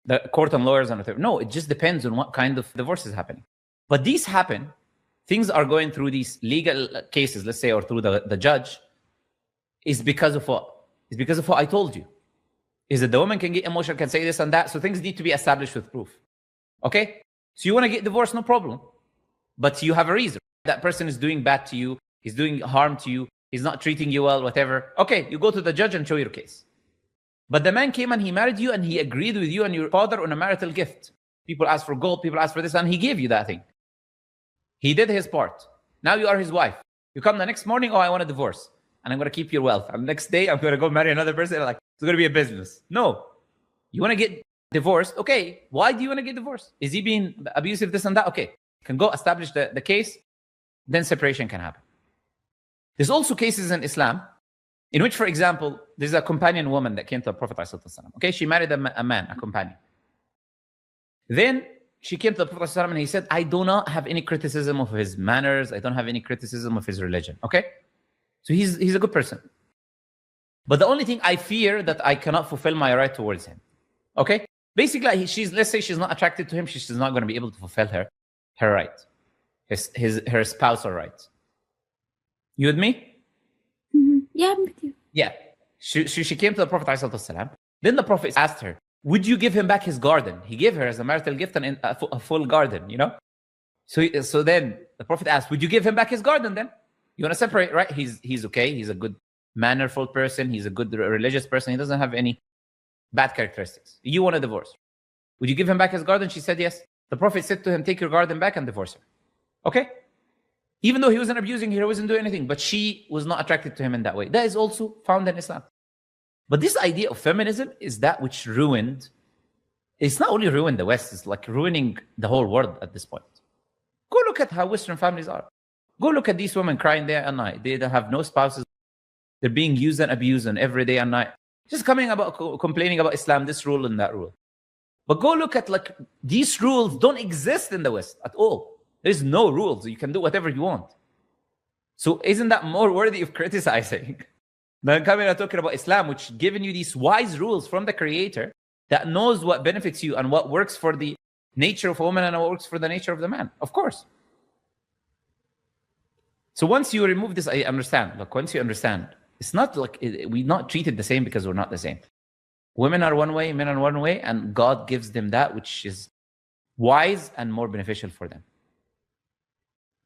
The court and lawyers and no, it just depends on what kind of divorce is happening. But these happen, things are going through these legal cases, let's say, or through the judge, is because of what? It's because of what I told you. Is that the woman can get emotional, can say this and that, so things need to be established with proof. Okay? So you want to get divorced, no problem. But you have a reason. That person is doing bad to you, he's doing harm to you, he's not treating you well, whatever. Okay, you go to the judge and show your case. But the man came and he married you and he agreed with you and your father on a marital gift. People ask for gold, people ask for this, and he gave you that thing. He did his part. Now you are his wife. You come the next morning, oh, I want a divorce. And I'm going to keep your wealth. And the next day, I'm going to go marry another person. Like, it's going to be a business. No. You want to get divorced? Okay. Why do you want to get divorced? Is he being abusive, this and that? Okay. You can go establish the case. Then separation can happen. There's also cases in Islam in which, for example, there's a companion woman that came to the Prophet ﷺ. Okay, she married a man, a companion. Then she came to the Prophet ﷺ and he said, I do not have any criticism of his manners. I don't have any criticism of his religion. Okay? So he's a good person. But the only thing I fear that I cannot fulfill my right towards him. Okay? Basically, let's say she's not attracted to him. She's not going to be able to fulfill her right. Her spousal right. You with me? Mm-hmm. Yeah, I'm with you. Yeah. She came to the Prophet ﷺ. Then the Prophet asked her, would you give him back his garden? He gave her as a marital gift a full garden, you know? So then the Prophet asked, would you give him back his garden then? You want to separate, right? He's okay. He's a good mannerful person. He's a good religious person. He doesn't have any bad characteristics. You want a divorce. Would you give him back his garden? She said yes. The Prophet said to him, take your garden back and divorce her. Okay? Even though he wasn't abusing her, he wasn't doing anything, but she was not attracted to him in that way. That is also found in Islam. But this idea of feminism is that which ruined, it's not only ruined the West, it's like ruining the whole world at this point. Go look at how Western families are. Go look at these women crying day and night. They have no spouses. They're being used and abused every day and night. Just complaining about Islam, this rule and that rule. But go look at like these rules don't exist in the West at all. There's no rules. You can do whatever you want. So isn't that more worthy of criticizing than coming and talking about Islam, which giving you these wise rules from the Creator that knows what benefits you and what works for the nature of a woman and what works for the nature of the man? Of course. So once you remove this, I understand. Look, once you understand, it's not like we're not treated the same because we're not the same. Women are one way, men are one way, and God gives them that which is wise and more beneficial for them.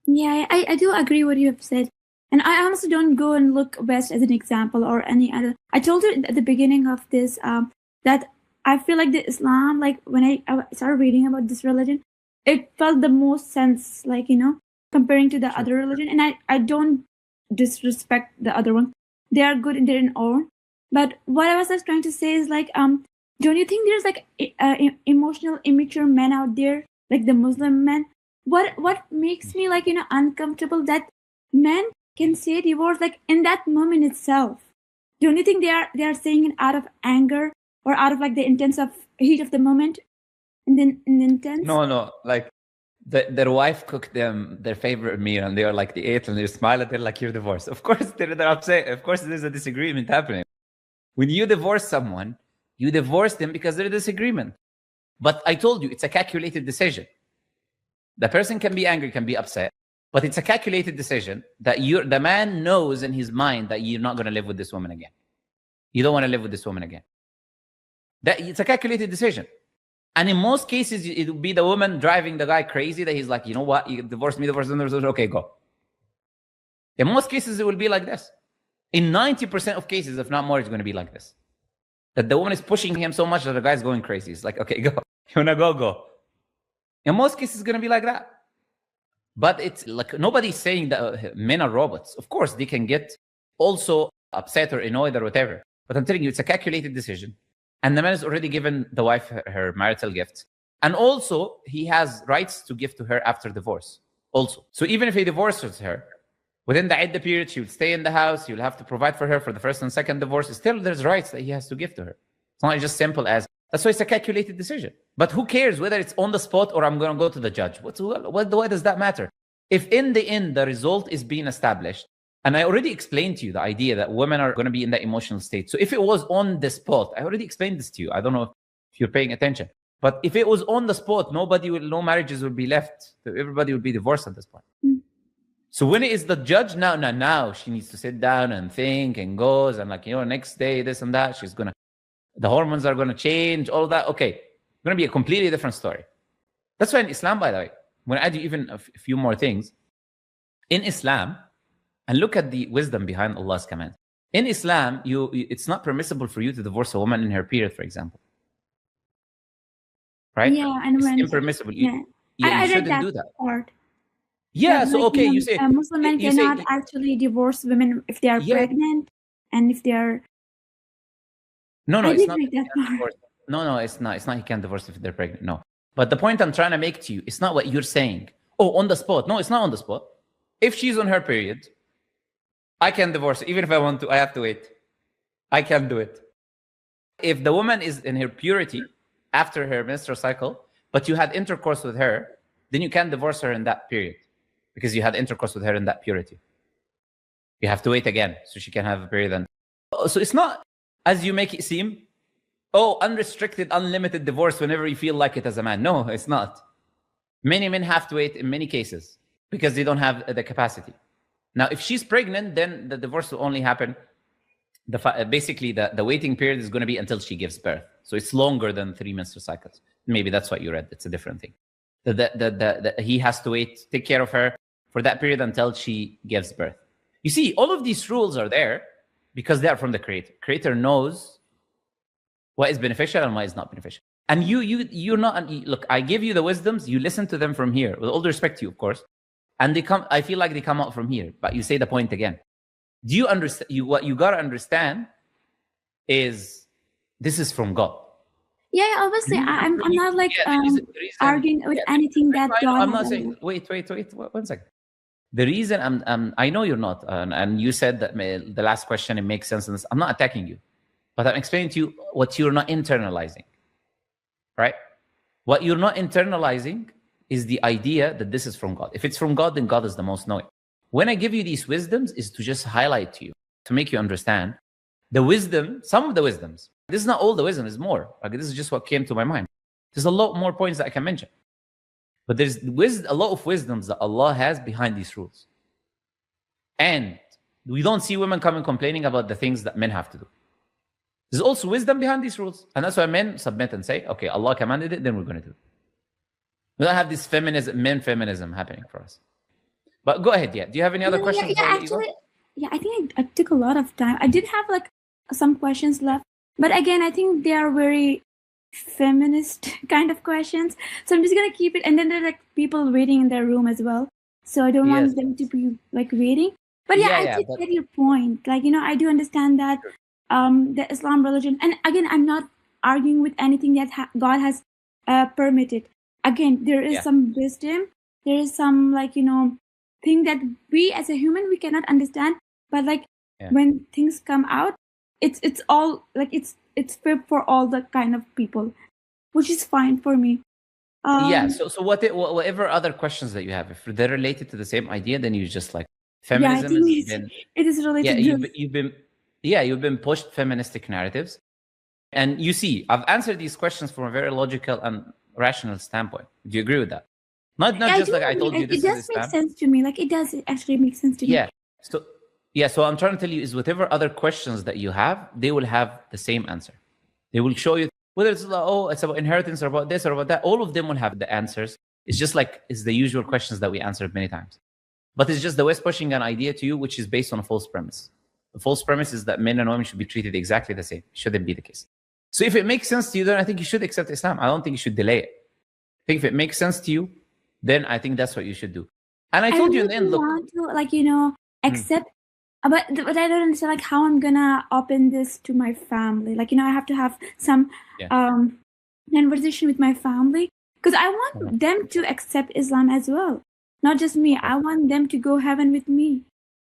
Yeah, I do agree what you have said. And I honestly don't go and look West as an example or any other. I told you at the beginning of this that I feel like the Islam, like when I started reading about this religion, it felt the most sense, like, comparing to the other religion. And I don't disrespect the other one. They are good in their own. But what I was just trying to say is like, don't you think there's like emotional, immature men out there, like the Muslim men? What makes me like uncomfortable that men can say divorce like in that moment itself. Don't you think they are saying it out of anger or out of like the intense of heat of the moment, and then in the intense? No, like their wife cooked them their favorite meal, and they are like, they ate and they smile at it like, you're divorced. Of course they're upset. Of course there's a disagreement happening. When you divorce someone, you divorce them because there's a disagreement. But I told you, it's a calculated decision. The person can be angry, can be upset, but it's a calculated decision that the man knows in his mind that you're not going to live with this woman again. You don't want to live with this woman again. That it's a calculated decision. And in most cases, it will be the woman driving the guy crazy that he's like, you know what, you divorced me, okay, go. In most cases, it will be like this. In 90% of cases, if not more, it's going to be like this. That the woman is pushing him so much that the guy's going crazy. It's like, okay, go. You want to go, go. In most cases, it's going to be like that. But it's like nobody's saying that men are robots. Of course, they can get also upset or annoyed or whatever. But I'm telling you, it's a calculated decision. And the man has already given the wife her marital gifts. And also, he has rights to give to her after divorce also. So even if he divorces her, within the iddah period, she will stay in the house. He will have to provide for her for the first and second divorce. Still, there's rights that he has to give to her. It's not just simple as, that's why it's a calculated decision. But who cares whether it's on the spot or I'm going to go to the judge? Why does that matter? If in the end, the result is being established, and I already explained to you the idea that women are going to be in that emotional state. So if it was on the spot, I already explained this to you. I don't know if you're paying attention. But if it was on the spot, no marriages will be left. Everybody will be divorced at this point. So when it is the judge, now she needs to sit down and think and goes and like, next day, this and that, the hormones are going to change, all that. Okay, it's going to be a completely different story. That's why in Islam, by the way, I'm going to add you even a few more things. In Islam, and look at the wisdom behind Allah's command. In Islam, it's not permissible for you to divorce a woman in her period, for example. Right? Yeah, and it's when impermissible. Yeah, you I read shouldn't that do that. part. Yeah, That, so like, okay, you say Muslim men you cannot say, actually divorce women if they are pregnant and if they are. No, I it's did not. read that part. No, it's not. It's not. He can't divorce if they're pregnant. No. But the point I'm trying to make to you, it's not what you're saying. Oh, on the spot. No, it's not on the spot. If she's on her period, I can divorce her. Even if I want to, I have to wait. I can't do it. If the woman is in her purity after her menstrual cycle, but you had intercourse with her, then you can't divorce her in that period because you had intercourse with her in that purity. You have to wait again so she can have a period. And so it's not as you make it seem, unrestricted, unlimited divorce whenever you feel like it as a man. No, it's not. Many men have to wait in many cases because they don't have the capacity. Now, if she's pregnant, then the divorce will only happen. Basically, the waiting period is going to be until she gives birth. So it's longer than 3 menstrual cycles. Maybe that's what you read. It's a different thing. He has to wait, take care of her for that period until she gives birth. You see, all of these rules are there because they are from the Creator. Creator knows what is beneficial and what is not beneficial. And you're not, look, I give you the wisdoms, you listen to them from here, with all due respect to you, of course. And I feel like they come out from here, but you say the point again. Do you understand? What you got to understand is this is from God. Yeah, obviously, I'm not like arguing with anything that God. I'm not saying. Wait, 1 second. The reason I know you're not, and you said that the last question, it makes sense. I'm not attacking you, but I'm explaining to you what you're not internalizing, right? What you're not internalizing is the idea that this is from God. If it's from God, then God is the most knowing. When I give you these wisdoms, is to just highlight to you, to make you understand the wisdom, some of the wisdoms. This is not all the wisdom, there's more. Like, this is just what came to my mind. There's a lot more points that I can mention. But there's a lot of wisdoms that Allah has behind these rules. And we don't see women coming complaining about the things that men have to do. There's also wisdom behind these rules. And that's why men submit and say, okay, Allah commanded it, then we're going to do it. We don't have this men feminism happening for us. But go ahead, yeah. Do you have any other questions? Actually, I think I took a lot of time. I did have like some questions left. But again, I think they are very feminist kind of questions. So I'm just going to keep it. And then there are like people waiting in their room as well. So I don't want them to be like waiting. But I did get your point. Like, I do understand that the Islam religion, and again, I'm not arguing with anything that God has permitted. Again, there is some wisdom. There is some like, thing that we as a human, we cannot understand. But like when things come out, it's all like it's fit for all the kind of people, which is fine for me. So whatever other questions that you have, if they're related to the same idea, then you just like feminism. It is related. You've been pushed feministic narratives, and you see, I've answered these questions from a very logical and rational standpoint. Do you agree with that? Not just like I told you. It does make sense to me. Like it does actually make sense to me. So I'm trying to tell you is whatever other questions that you have, they will have the same answer. They will show you whether it's like, it's about inheritance or about this or about that. All of them will have the answers. It's just like it's the usual questions that we answered many times. But it's just the West pushing an idea to you which is based on a false premise. The false premise is that men and women should be treated exactly the same. It shouldn't be the case. So if it makes sense to you, then I think you should accept Islam. I don't think you should delay it. I think if it makes sense to you, then I think that's what you should do. And I told you in the end, look, want to accept, but I don't understand like how I'm gonna open this to my family. Like I have to have some conversation with my family because I want them to accept Islam as well, not just me. I want them to go heaven with me,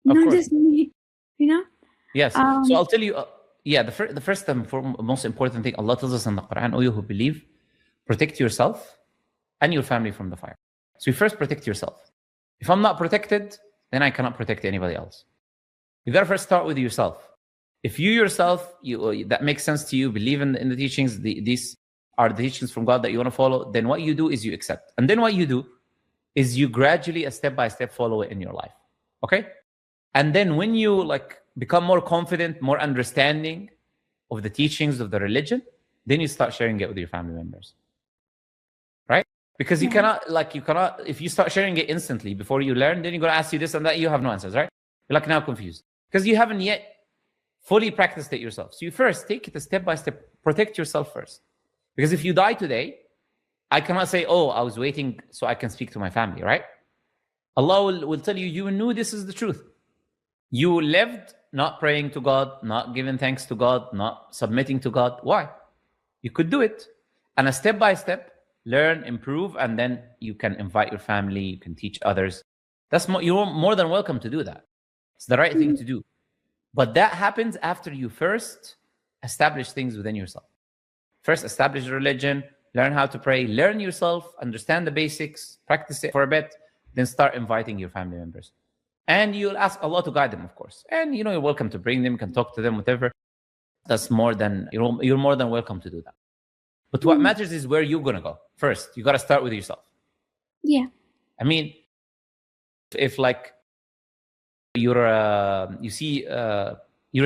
not just me. Yes. So I'll tell you. The first and most important thing Allah tells us in the Quran: "O you who believe, protect yourself and your family from the fire." So you first protect yourself. If I'm not protected, then I cannot protect anybody else. You gotta first start with yourself. If you yourself, that makes sense to you, believe in the teachings, these are the teachings from God that you want to follow, then what you do is you accept. And then what you do is you gradually, step by step, follow it in your life. Okay? And then when you like become more confident, more understanding of the teachings of the religion, then you start sharing it with your family members. Right? Because you cannot, if you start sharing it instantly before you learn, then you're going to ask you this and that, you have no answers, right? You're like now confused. Because you haven't yet fully practiced it yourself. So you first take it a step by step, protect yourself first. Because if you die today, I cannot say, I was waiting so I can speak to my family, right? Allah will tell you, you knew this is the truth. You lived not praying to God, not giving thanks to God, not submitting to God. Why? You could do it. And a step by step, learn, improve, and then you can invite your family, you can teach others. You're more than welcome to do that. It's the right thing to do. But that happens after you first establish things within yourself. First, establish religion, learn how to pray, learn yourself, understand the basics, practice it for a bit, then start inviting your family members. And you'll ask Allah to guide them, of course. And you're welcome to bring them, you can talk to them, whatever. That's you're more than welcome to do that. But what matters is where you're going to go. First, you got to start with yourself. Yeah. I mean, if like you're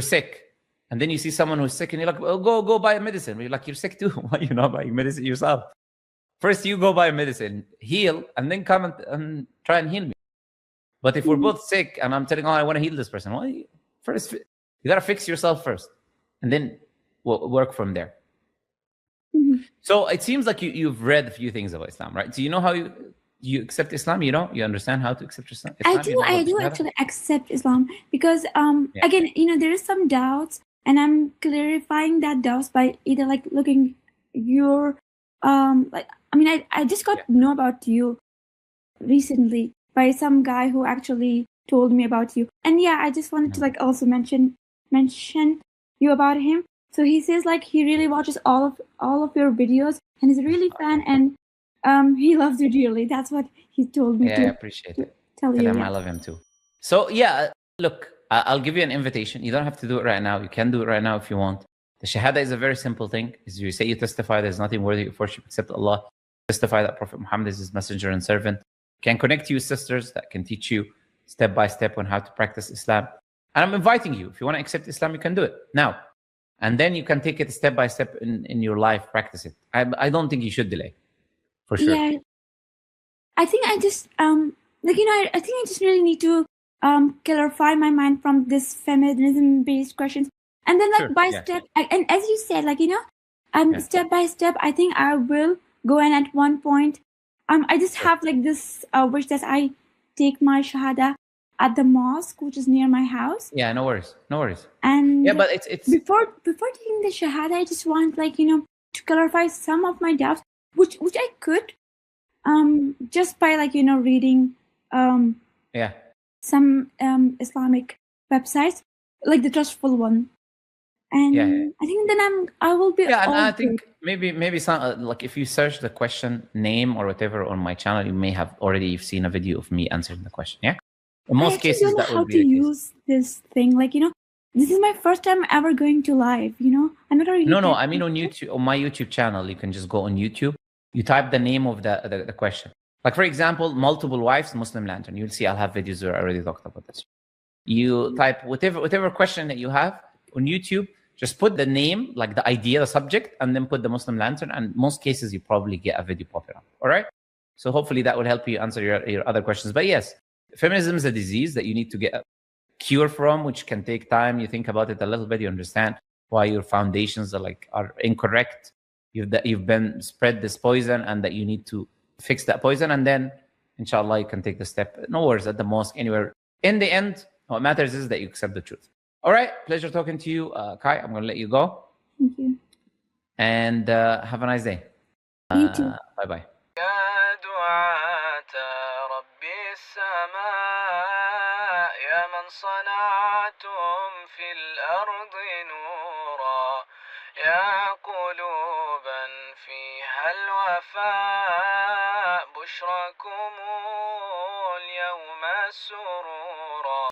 sick, and then you see someone who's sick, and you're like, go buy a medicine. You're like, you're sick too. Why are you not buying medicine yourself? First, you go buy a medicine, heal, and then come and try and heal me. But if we're both sick, and I'm telling, I want to heal this person, first you got to fix yourself first, and then we'll work from there. So it seems like you've read a few things about Islam, right? So you know how you accept Islam, you understand how to accept Islam? I do actually accept Islam because again, there is some doubts, and I'm clarifying that doubts by either like looking your I just got to know about you recently by some guy who actually told me about you. And I just wanted to like also mention you about him. So he says like he really watches all of your videos and is a really fan, and he loves you dearly. That's what he told me. Yeah, I appreciate it. Tell you. I love him too. So look, I'll give you an invitation. You don't have to do it right now. You can do it right now if you want. The Shahada is a very simple thing. Is you say you testify there's nothing worthy of worship except Allah. Testify that Prophet Muhammad is his messenger and servant. Can connect you with sisters that can teach you step by step on how to practice Islam. And I'm inviting you. If you want to accept Islam, you can do it. Now, and then you can take it step by step in your life, practice it. I don't think you should delay, for sure. Yeah, I think I just like I think I just really need to clarify my mind from this feminism based questions, and then like Sure, by yeah. step, and as you said, like Yeah. step by step, I think I will go. And at one point, I just have like this wish that I take my shahada at the mosque, which is near my house. Yeah, no worries, no worries. And Yeah, but it's before taking the shahada, I just want like to clarify some of my doubts, which I could just by like reading yeah. some Islamic websites, like the trustful one. And Yeah. I think then I will be Yeah, and all I think good. maybe some like if you search the question name or whatever on my channel, you may have already seen a video of me answering the question. Yeah, in I most actually cases don't know that how will to be the case. use this thing. Like this is my first time ever going to live. I'm not really. No, I mean on YouTube, on my YouTube channel, you can just go on YouTube. You type the name of the question. Like for example, multiple wives, Muslim lantern. You'll see I'll have videos where I already talked about this. You type whatever question that you have on YouTube. Just put the name, like the idea, the subject, and then put the Muslim lantern. And most cases, you probably get a video popping up. All right. So hopefully that will help you answer your other questions. But yes, feminism is a disease that you need to get a cure from, which can take time. You think about it a little bit, you understand why your foundations are incorrect. You've been spread this poison, and that you need to fix that poison, and then inshallah you can take the step. No worries, at the mosque, anywhere. In the end, what matters is that you accept the truth. All right, pleasure talking to you, Kai. I'm going to let you go. Thank you. And have a nice day. You too. Bye-bye. يا دعاة رب السماء يا من صنعتم في الأرض نورا يا قلوبا فيها الوفاء بشركم اليوم السرورا